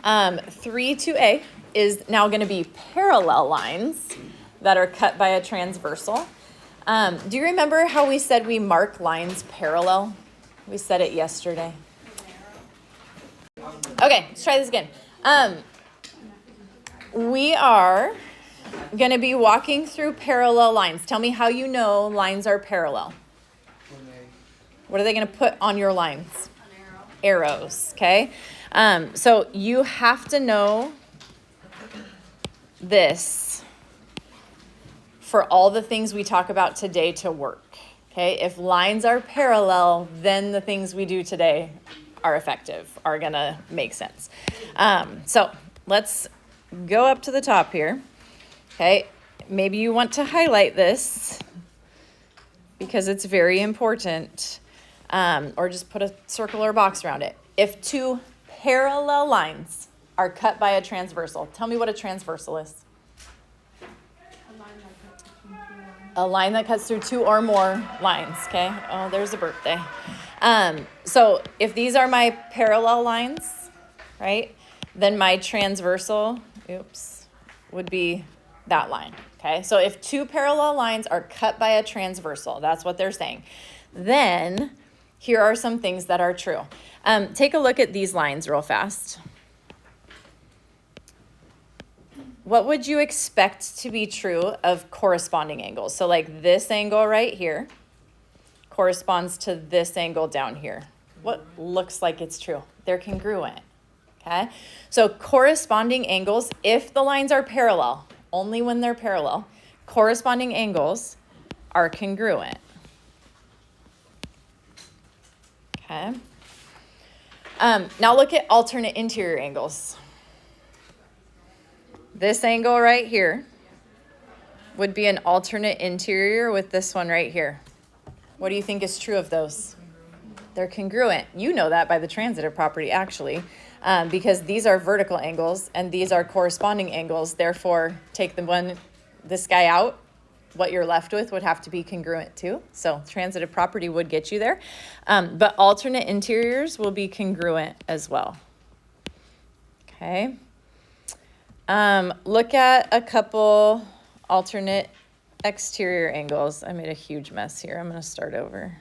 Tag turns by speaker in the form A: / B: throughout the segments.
A: 3 2A is now going to be parallel lines that are cut by a transversal. Do you remember how we said we mark lines parallel? We said it yesterday. Okay, let's try this again. We are going to be walking through parallel lines. Tell me how you know lines are parallel. What are they going to put on your lines? Arrows, okay? So you have to know this for all the things we talk about today to work, okay? If lines are parallel, then the things we do today are effective, are going to make sense. So let's go up to the top here, okay? Maybe you want to highlight this because it's very important, or just put a circle or box around it. If two parallel lines are cut by a transversal, tell me what a transversal is. A line that cuts through two or more lines, okay? Oh, there's a birthday. So if these are my parallel lines, right, then my transversal, would be that line, okay? So if two parallel lines are cut by a transversal, that's what they're saying. Then here are some things that are true. Take a look at these lines real fast. What would you expect to be true of corresponding angles? So like this angle right here corresponds to this angle down here. What looks like it's true? They're congruent, okay? So corresponding angles, if the lines are parallel, only when they're parallel, corresponding angles are congruent, okay? Now look at alternate interior angles. This angle right here would be an alternate interior with this one right here. What do you think is true of those? They're congruent. You know that by the transitive property, actually, because these are vertical angles and these are corresponding angles. Therefore, take this guy out. What you're left with would have to be congruent too. So transitive property would get you there. But alternate interiors will be congruent as well. Okay. Look at a couple alternate exterior angles. I made a huge mess here. I'm going to start over.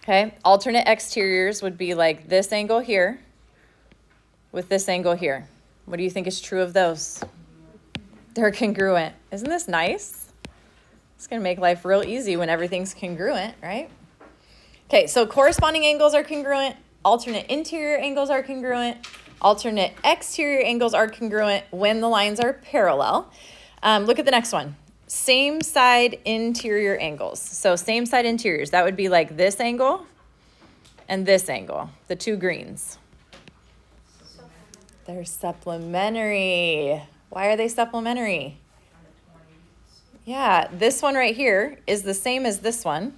A: Okay, alternate exteriors would be like this angle here with this angle here. What do you think is true of those? They're congruent. Isn't this nice? It's going to make life real easy when everything's congruent, right? Okay, so corresponding angles are congruent. Alternate interior angles are congruent. Alternate exterior angles are congruent when the lines are parallel. Look at the next one. Same side interior angles. So same side interiors. That would be like this angle and this angle, the two greens. They're supplementary. Why are they supplementary? Yeah, this one right here is the same as this one,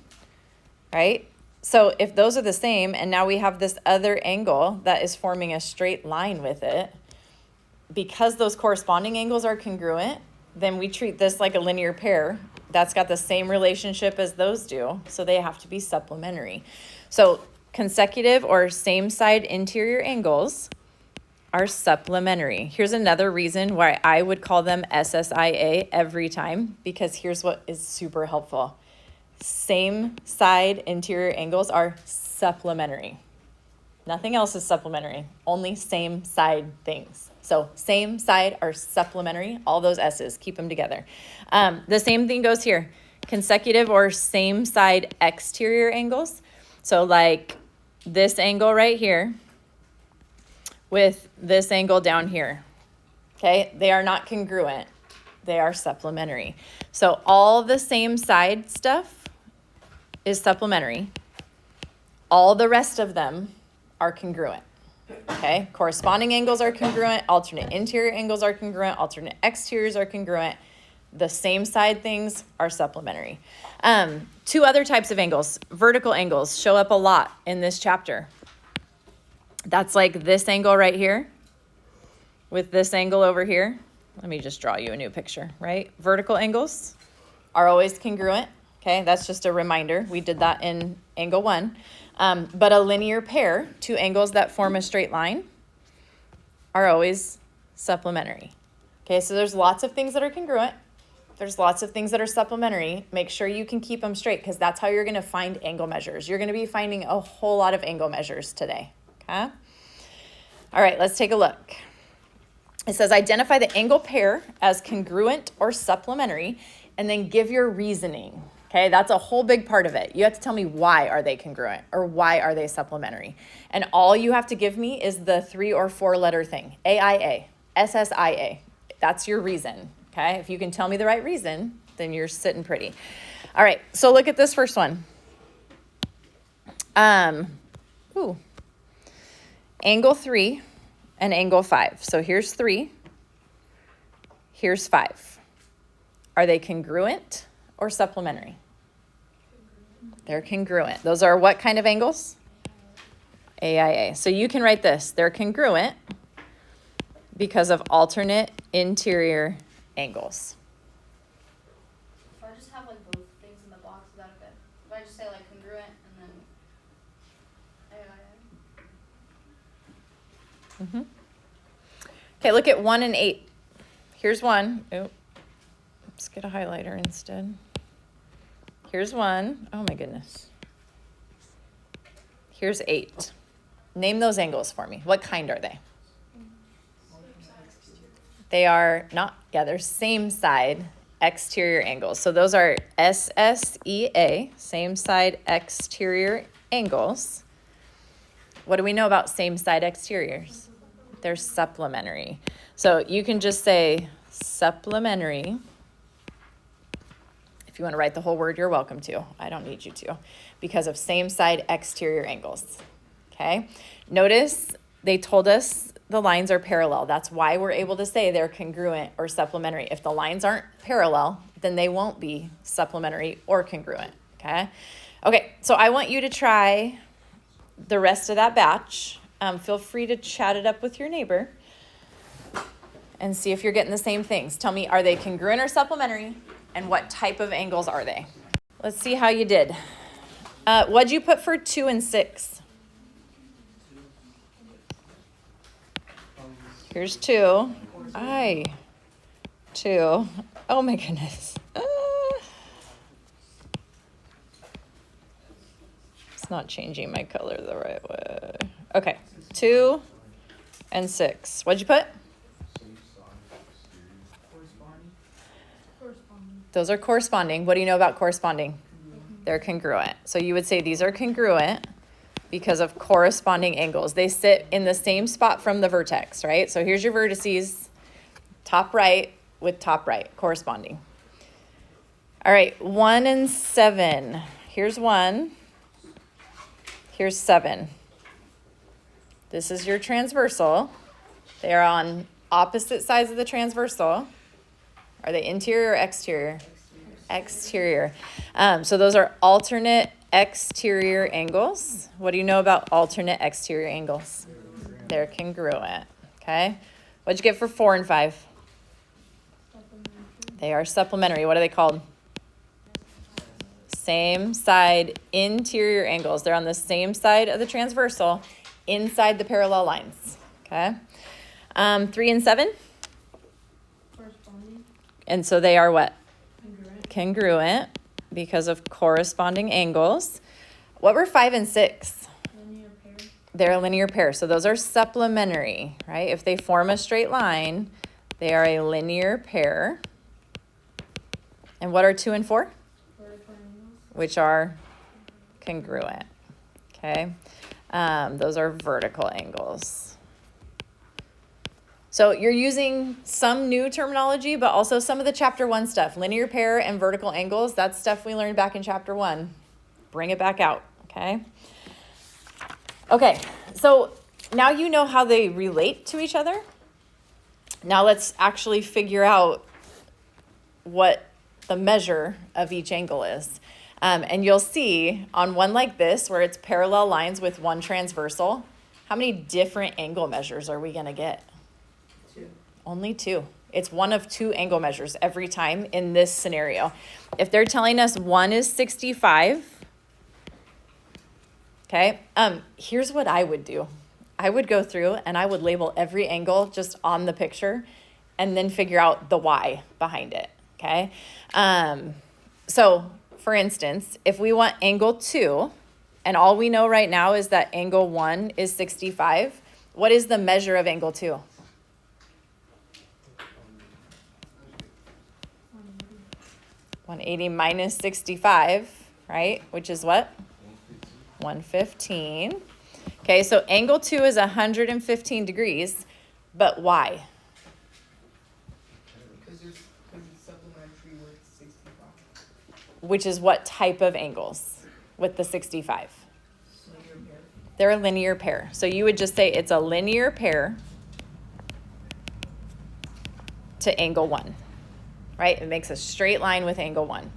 A: right? So if those are the same, and now we have this other angle that is forming a straight line with it, because those corresponding angles are congruent, then we treat this like a linear pair that's got the same relationship as those do, so they have to be supplementary. So consecutive or same side interior angles are supplementary. Here's another reason why I would call them SSIA every time, because here's what is super helpful. Same side interior angles are supplementary. Nothing else is supplementary, only same side things. So same side are supplementary, all those S's, keep them together. The same thing goes here, consecutive or same side exterior angles. So like this angle right here with this angle down here, okay? They are not congruent, they are supplementary. So all the same side stuff is supplementary. All the rest of them are congruent, okay? Corresponding angles are congruent, alternate interior angles are congruent, alternate exteriors are congruent. The same side things are supplementary. Two other types of angles, vertical angles, show up a lot in this chapter. That's like this angle right here with this angle over here. Let me just draw you a new picture, right? Vertical angles are always congruent. Okay, that's just a reminder. We did that in angle 1. But a linear pair, two angles that form a straight line, are always supplementary. Okay, so there's lots of things that are congruent. There's lots of things that are supplementary. Make sure you can keep them straight because that's how you're going to find angle measures. You're going to be finding a whole lot of angle measures today. Okay? All right, let's take a look. It says identify the angle pair as congruent or supplementary and then give your reasoning. Okay, that's a whole big part of it. You have to tell me why are they congruent or why are they supplementary. And all you have to give me is the 3 or 4 letter thing. AIA, SSIA. That's your reason. Okay, if you can tell me the right reason, then you're sitting pretty. All right, so look at this first one. Angle 3 and angle 5. So here's 3, here's 5. Are they congruent or supplementary? They're congruent. Those are what kind of angles? AIA. So you can write this. They're congruent because of alternate interior angles.
B: If I just have like both things in the box, is that okay? If I just say like congruent and then
A: Okay, look at 1 and 8. Here's 1. Oh, let's get a highlighter instead. Here's 1. Oh my goodness. Here's 8. Name those angles for me. What kind are they? They are not, they're same side exterior angles. So those are SSEA, same side exterior angles. What do we know about same side exteriors? They're supplementary. So you can just say supplementary. If you want to write the whole word, you're welcome to. I don't need you to, because of same side exterior angles. Okay. Notice they told us the lines are parallel. That's why we're able to say they're congruent or supplementary. If the lines aren't parallel, then they won't be supplementary or congruent. Okay. Okay. So I want you to try the rest of that batch. Feel free to chat it up with your neighbor and see if you're getting the same things. Tell me, are they congruent or supplementary? And what type of angles are they? Let's see how you did. What'd you put for 2 and 6? Here's 2. 2. Oh my goodness. It's not changing my color the right way. Okay, 2 and 6. What'd you put? Those are corresponding. What do you know about corresponding? They're congruent. So you would say these are congruent because of corresponding angles. They sit in the same spot from the vertex, right? So here's your vertices, top right with top right, corresponding. All right, 1 and 7. Here's 1. Here's 7. This is your transversal. They are on opposite sides of the transversal. Are they interior or exterior? Exterior. So those are alternate exterior angles. What do you know about alternate exterior angles? They're congruent. Okay. What'd you get for 4 and 5? They are supplementary. What are they called? Same side interior angles. They're on the same side of the transversal inside the parallel lines. Okay. 3 and 7? And so they are what? Congruent because of corresponding angles. What were 5 and 6?
B: linear pair.
A: They're a linear pair. So those are supplementary, right? If they form a straight line, they are a linear pair. And what are 2 and 4? Which are congruent. Okay. Those are vertical angles. So you're using some new terminology, but also some of the chapter 1 stuff. Linear pair and vertical angles, that's stuff we learned back in chapter 1. Bring it back out, okay? Okay, so now you know how they relate to each other. Now let's actually figure out what the measure of each angle is. And you'll see on one like this, where it's parallel lines with one transversal, how many different angle measures are we going to get?
C: 2.
A: Only 2. It's one of 2 angle measures every time in this scenario. If they're telling us one is 65, Okay, here's what I would do. I would go through and I would label every angle just on the picture and then figure out the why behind it, okay? So, for instance, if we want angle 2, and all we know right now is that angle 1 is 65, what is the measure of angle 2? 180 minus 65, right? Which is what? 115. Okay, so angle 2 is 115 degrees, but why?
C: Because it's supplementary with 65.
A: Which is what type of angles with the 65?
C: Linear pair.
A: They're a linear pair. So you would just say it's a linear pair to angle 1, right? It makes a straight line with angle 1.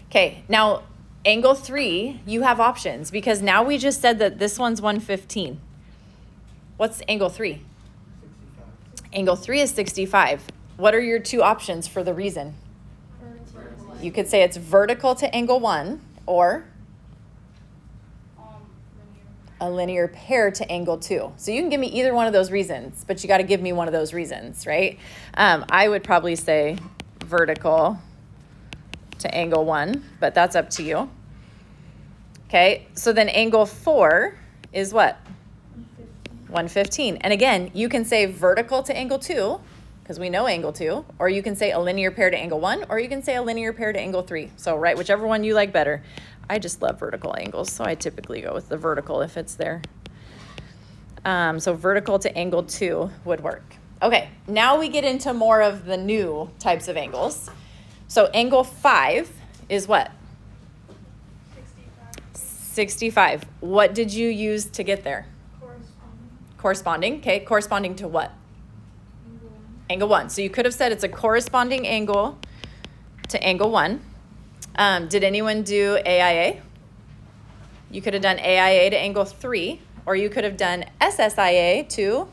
A: Okay, now angle 3, you have options because now we just said that this one's 115. What's angle 3?
C: 65.
A: Angle 3 is 65. What are your two options for the reason? You could say it's vertical to angle 1 or
B: Linear.
A: a linear pair to angle 2. So you can give me either one of those reasons, but you got to give me one of those reasons, right? I would probably say vertical to angle 1, but that's up to you. Okay, so then angle 4 is what? 115. And again, you can say vertical to angle 2, because we know angle 2, or you can say a linear pair to angle 1, or you can say a linear pair to angle 3. So, right, whichever one you like better. I just love vertical angles, so I typically go with the vertical if it's there. So vertical to angle 2 would work. Okay, now we get into more of the new types of angles. So angle 5 is what? 65. What did you use to get there? Corresponding. Okay, corresponding to what? Angle 1. So you could have said it's a corresponding angle to angle 1. Did anyone do AIA? You could have done AIA to angle 3, or you could have done SSIA to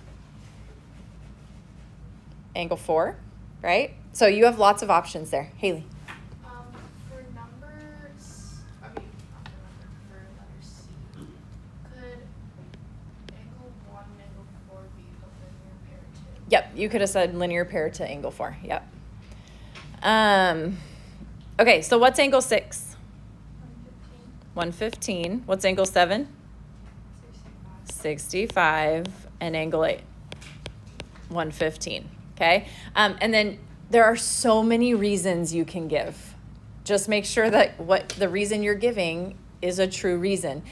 A: angle 4, right? So you have lots of options there. Haley.
D: For numbers, I mean, not for letter C, could angle 1 and angle 4 be a linear pair too?
A: Yep, you could have said linear pair to angle 4. Yep. Okay, so what's angle 6? 115. What's angle 7? 65. And angle 8? 115. Okay? And then there are so many reasons you can give. Just make sure that what the reason you're giving is a true reason.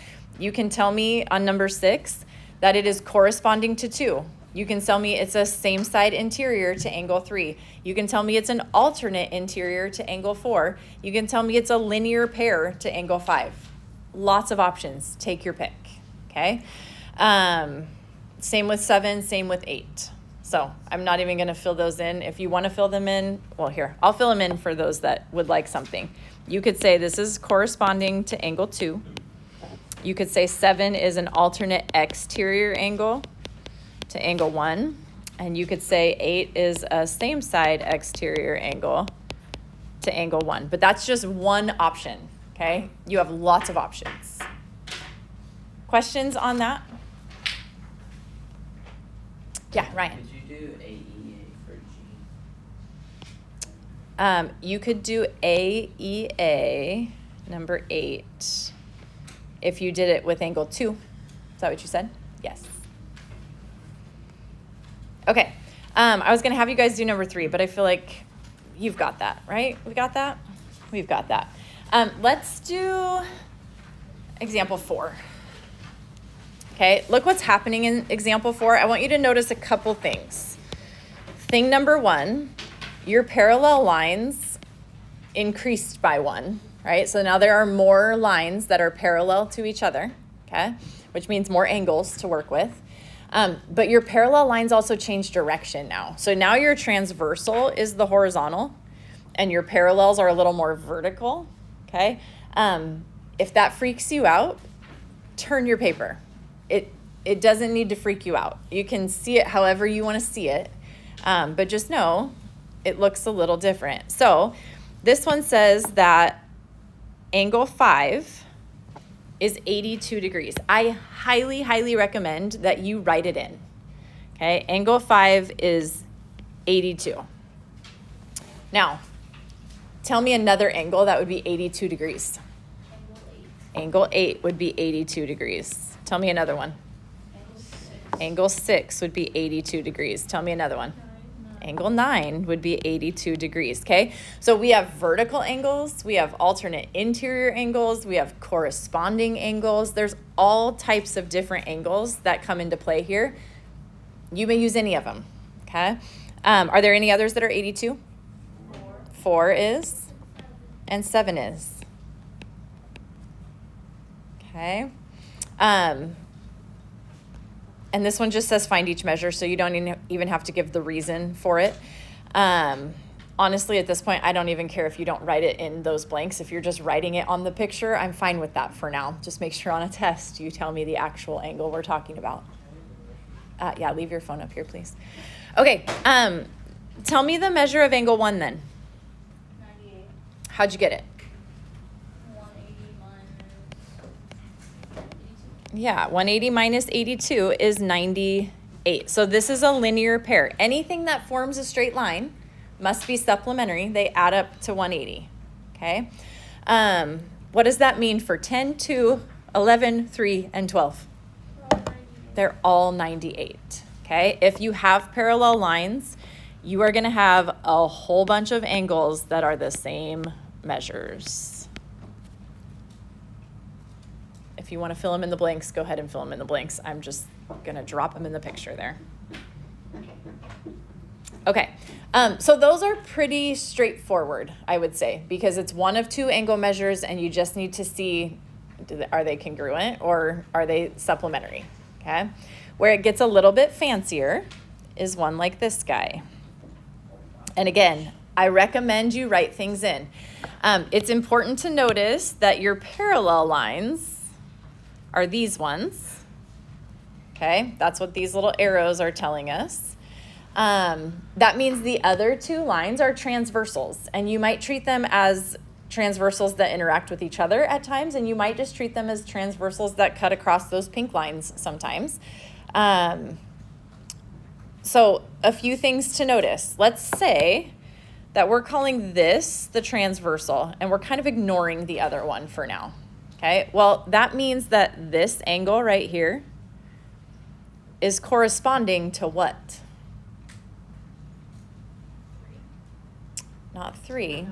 A: You can tell me on number 6 that it is corresponding to 2. You can tell me it's a same side interior to angle 3. You can tell me it's an alternate interior to angle 4. You can tell me it's a linear pair to angle 5. Lots of options. Take your pick. Okay? Same with 7, same with 8. So I'm not even going to fill those in. If you want to fill them in, well, here, I'll fill them in for those that would like something. You could say this is corresponding to angle 2. You could say 7 is an alternate exterior angle to angle 1. And you could say 8 is a same side exterior angle to angle 1. But that's just one option, okay? You have lots of options. Questions on that? Yeah, Ryan.
E: Could you do AEA for G?
A: You could do AEA, number 8, if you did it with angle 2. Is that what you said? Yes. Okay. I was going to have you guys do number 3, but I feel like you've got that, right? We got that? We've got that. Let's do example 4. Okay, look what's happening in example 4. I want you to notice a couple things. Thing number 1, your parallel lines increased by 1, right? So now there are more lines that are parallel to each other, okay? Which means more angles to work with. But your parallel lines also change direction now. So now your transversal is the horizontal and your parallels are a little more vertical, okay? If that freaks you out, turn your paper. It doesn't need to freak you out. You can see it however you want to see it, but just know it looks a little different. So this one says that angle 5 is 82 degrees. I highly, highly recommend that you write it in. Okay, angle 5 is 82. Now, tell me another angle that would be 82 degrees.
B: Angle 8.
A: Angle 8 would be 82 degrees. Tell me another one.
B: Angle 6.
A: Angle 6 would be 82 degrees. Tell me another one. Angle 9 would be 82 degrees, okay? So we have vertical angles, we have alternate interior angles, we have corresponding angles. There's all types of different angles that come into play here. You may use any of them, okay? Are there any others that are 82? 4 is, and 7 is. Okay. And this one just says find each measure, so you don't even have to give the reason for it. Honestly, at this point, I don't even care if you don't write it in those blanks. If you're just writing it on the picture, I'm fine with that for now. Just make sure on a test you tell me the actual angle we're talking about. Yeah, leave your phone up here, please. Okay, tell me the measure of angle 1 then.
B: 98.
A: How'd you get it?
B: 180 minus 82.
A: Yeah, 180 minus 82 is 98. So this is a linear pair. Anything that forms a straight line must be supplementary. They add up to 180, okay? What does that mean for 10, 2, 11, 3, and 12? They're all 98, okay? If you have parallel lines, you are gonna have a whole bunch of angles that are the same measures. If you want to fill them in the blanks, go ahead and fill them in the blanks. I'm just going to drop them in the picture there. Okay, so those are pretty straightforward, I would say, because it's one of 2 angle measures and you just need to see, are they congruent or are they supplementary, okay? Where it gets a little bit fancier is one like this guy. And again, I recommend you write things in. It's important to notice that your parallel lines are these ones, okay? That's what these little arrows are telling us. That means the other 2 lines are transversals, and you might treat them as transversals that interact with each other at times, and you might just treat them as transversals that cut across those pink lines sometimes. So a few things to notice. Let's say that we're calling this the transversal, and we're kind of ignoring the other one for now. Okay, well, that means that this angle right here is corresponding to what? Not 3.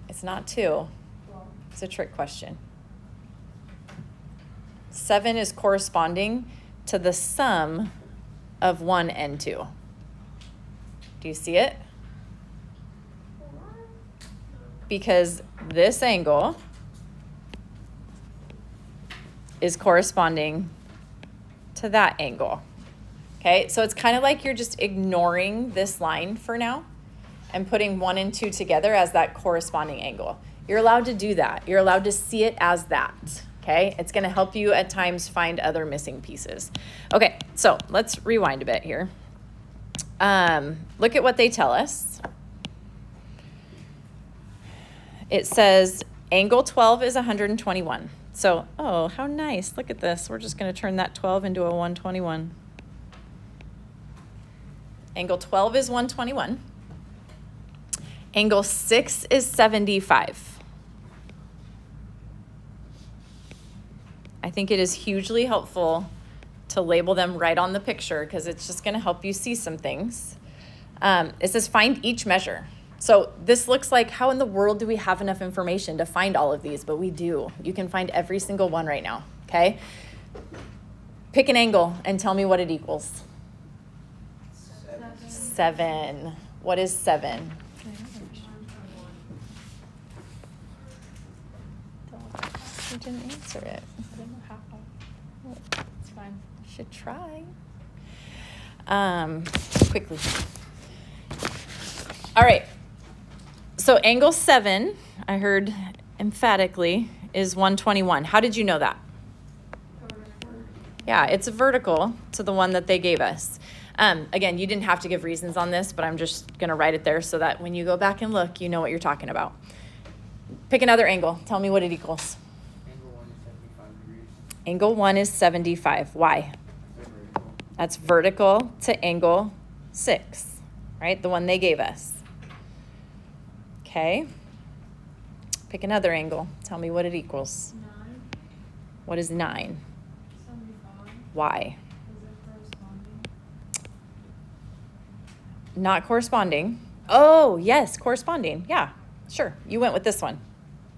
A: It's not 2. It's a trick question. 7 is corresponding to the sum of 1 and 2. Do you see it? Because this angle is corresponding to that angle. Okay, so it's kind of like you're just ignoring this line for now and putting 1 and 2 together as that corresponding angle. You're allowed to do that. You're allowed to see it as that, okay? It's gonna help you at times find other missing pieces. Okay, so let's rewind a bit here. Look at what they tell us. It says angle 12 is 121. So, oh, how nice. Look at this. We're just going to turn that 12 into a 121. Angle 12 is 121. Angle 6 is 75. I think it is hugely helpful to label them right on the picture because it's just going to help you see some things. It says find each measure. So this looks like, how in the world do we have enough information to find all of these? But we do. You can find every single one right now, okay? Pick an angle and tell me what it equals. 7. What is 7? You didn't answer it. I don't know how. Oh, it's fine. You should try. Quickly. All right. So angle 7, I heard emphatically, is 121. How did you know that? Yeah, it's vertical to the one that they gave us. Again, you didn't have to give reasons on this, but I'm just going to write it there so that when you go back and look, you know what you're talking about. Pick another angle. Tell me what it equals.
E: Angle
A: Angle 1 is 75. Why? That's vertical to angle 6, right? The one they gave us. Okay. Pick another angle. Tell me what it equals.
D: 9,
A: What is 9?
D: 75.
A: Why?
D: Is it corresponding?
A: Not corresponding. Oh, yes, corresponding. Yeah, sure. You went with this one.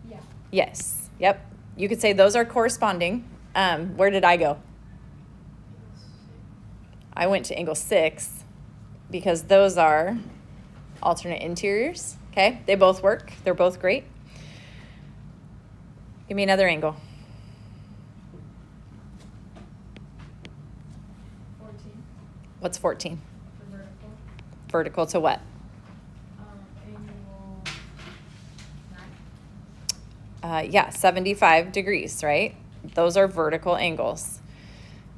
D: Yeah.
A: Yes. Yep. You could say those are corresponding. Where did I go? I went to angle 6 because those are alternate interiors. Okay, they both work. They're both great. Give me another angle.
D: 14
A: What's 14?
D: for vertical.
A: Vertical to what?
D: Angle 9.
A: Yeah, 75 degrees, right? Those are vertical angles.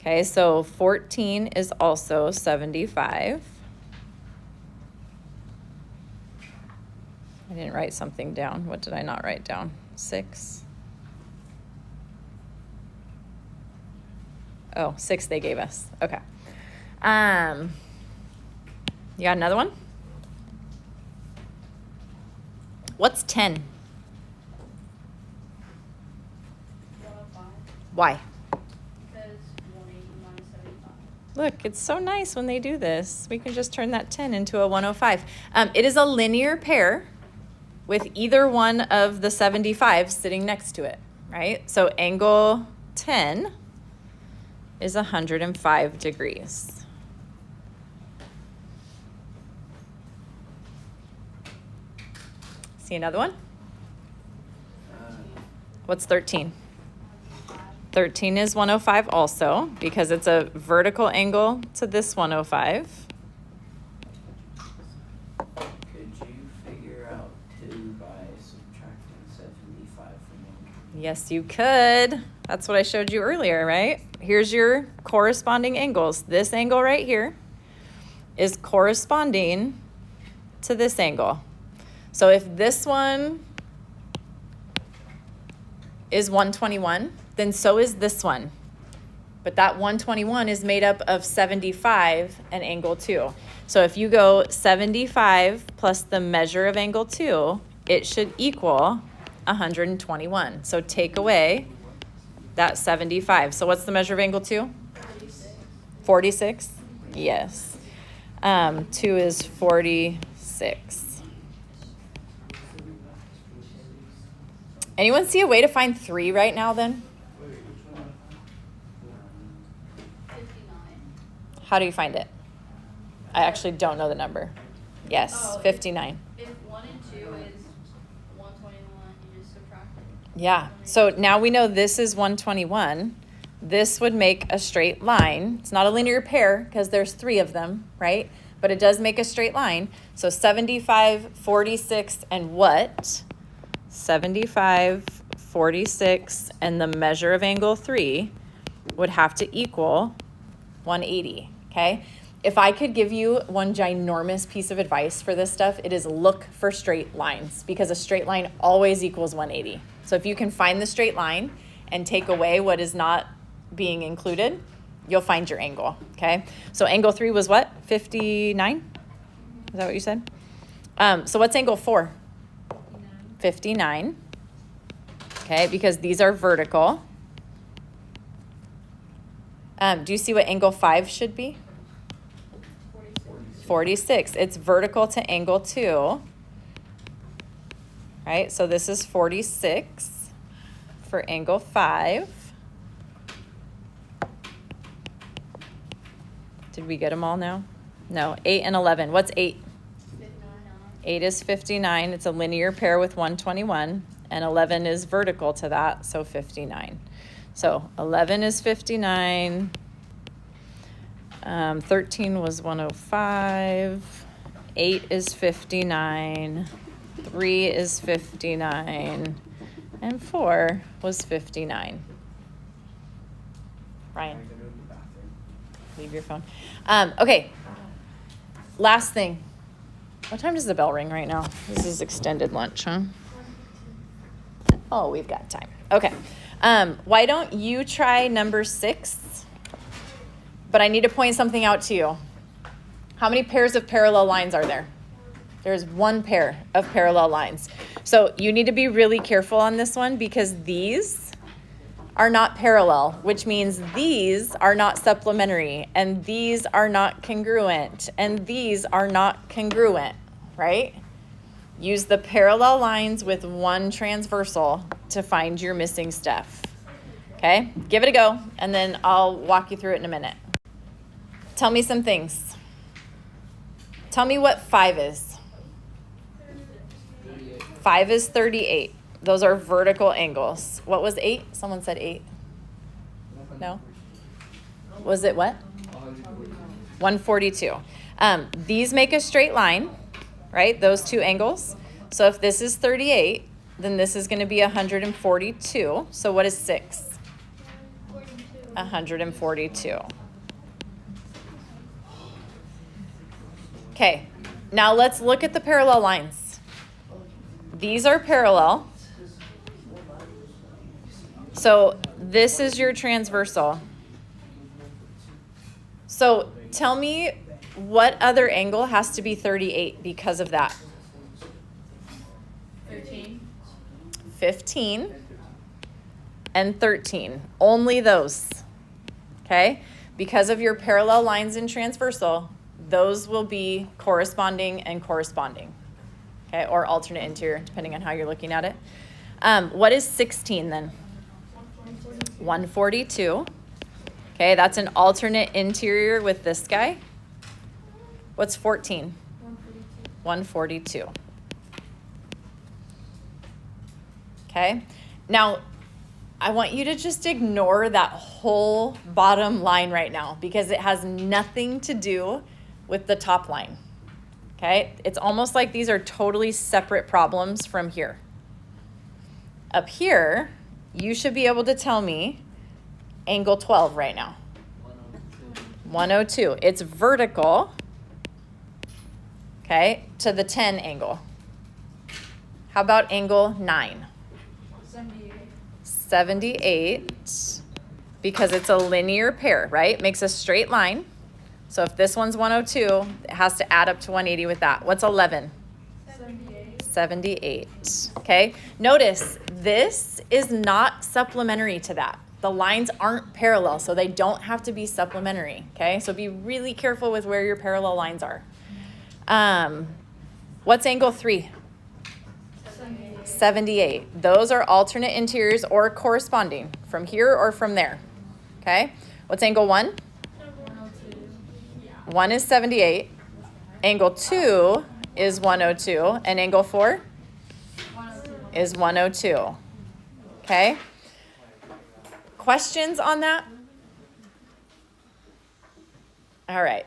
A: Okay, so 14 is also 75. I didn't write something down. What did I not write down? 6. Oh, 6 they gave us. Okay. You got another one? What's 10?
B: 105.
A: Why?
B: Because 180 minus 75.
A: Look, it's so nice when they do this. We can just turn that 10 into a 105. It is a linear pair with either one of the 75s sitting next to it, right? So angle 10 is 105 degrees. See another one? What's 13? 13 is 105 also because it's a vertical angle to this 105.
E: Could you figure out 2 by subtracting 75 from 1?
A: Yes, you could. That's what I showed you earlier, right? Here's your corresponding angles. This angle right here is corresponding to this angle. So if this one is 121, then so is this one. But that 121 is made up of 75 and angle 2. So if you go 75 plus the measure of angle 2, it should equal 121. So take away that 75. So what's the measure of angle 2? 46? Yes. 2 is 46. Anyone see a way to find 3 right now then?
B: 59.
A: How do you find it? I actually don't know the number. Yes,
B: Oh,
A: 59.
B: If 1 and 2 is 121, you just subtract it.
A: Yeah, so now we know this is 121. This would make a straight line. It's not a linear pair because there's 3 of them, right? But it does make a straight line. So 75, 46, and what? 75, 46, and the measure of angle 3 would have to equal 180, okay? If I could give you one ginormous piece of advice for this stuff, it is look for straight lines because a straight line always equals 180. So if you can find the straight line and take away what is not being included, you'll find your angle, okay? So angle 3 was what? 59? Is that what you said? So what's angle 4? 59. Okay, because these are vertical. Do you see what angle 5 should be? 46. It's vertical to angle 2. Right, so this is 46 for angle 5. Did we get them all now? No, 8 and 11. What's 8?
B: 59.
A: 8 is 59. It's a linear pair with 121. And 11 is vertical to that, so 59. So 11 is 59. 13 was 105. 8 is 59. 3 is 59. And 4 was 59. Ryan, leave your phone. Okay, last thing. What time does the bell ring right now? This is extended lunch, huh? Oh, we've got time. Okay. Why don't you try number 6? But I need to point something out to you. How many pairs of parallel lines are there? There's 1 pair of parallel lines. So you need to be really careful on this one because these are not parallel, which means these are not supplementary, and these are not congruent, and these are not congruent, right? Use the parallel lines with 1 transversal to find your missing stuff. Okay, give it a go, and then I'll walk you through it in a minute. Tell me some things. Tell me what 5 is. 5 is 38. Those are vertical angles. What was 8? Someone said 8. No? Was it what? 142. These make a straight line, right? Those 2 angles. So if this is 38, then this is going to be 142. So what is 6? 142. Okay, now let's look at the parallel lines. These are parallel. So this is your transversal. So tell me what other angle has to be 38 because of that? 15 and 13. Only those. Okay? Because of your parallel lines and transversal, those will be corresponding and corresponding. Okay? Or alternate interior, depending on how you're looking at it. What is 16 then? 142. Okay, that's an alternate interior with this guy. What's 14? 142. Okay, now I want you to just ignore that whole bottom line right now because it has nothing to do with the top line. Okay, it's almost like these are totally separate problems from here. Up here, you should be able to tell me angle 12 right now. 102. It's vertical, okay, to the 10 angle. How about angle 9? 78, because it's a linear pair, right? Makes a straight line. So if this one's 102, it has to add up to 180 with that. What's 11? 78. Okay, notice this is not supplementary to that. The lines aren't parallel, so they don't have to be supplementary. Okay, so be really careful with where your parallel lines are. What's angle 3? 78. Those are alternate interiors or corresponding from here or from there. Okay, what's angle 1? 1 is 78. Angle 2 is 102, and angle 4 is 102. Okay? Questions on that? All right.